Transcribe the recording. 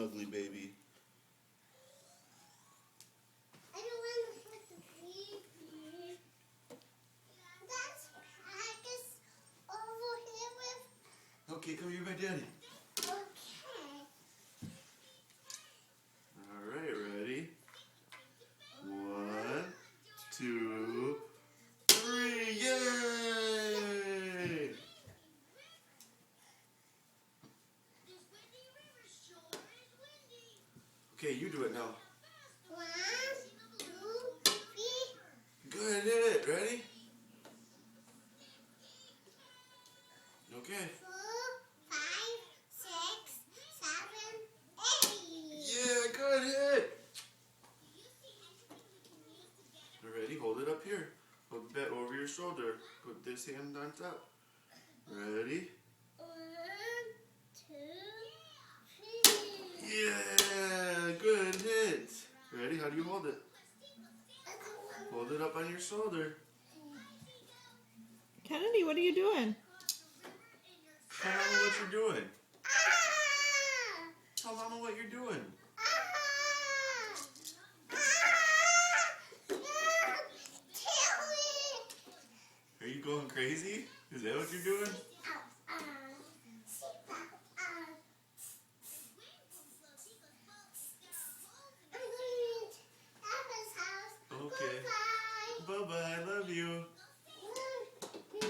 ugly baby. I don't want to hurt the baby. That's practice over here with. Okay, come here, my daddy. Okay. Alright, ready? 1, 2, 3, yay! Okay, you do it now. 1, 2, 3. Good, hit it. Ready? Okay. 4, 5, 6, 7, 8. Yeah, good hit. Ready? Hold it up here. Hold that over your shoulder. Put this hand on top. Ready? 1, 2, 3. Yeah, good hit. Ready? How do you hold it? Hold it up on your shoulder. Kennedy, what are you doing? Tell Mama what you're doing. Ah! Tell Mama what you're doing. Are you going crazy? Is that what you're doing?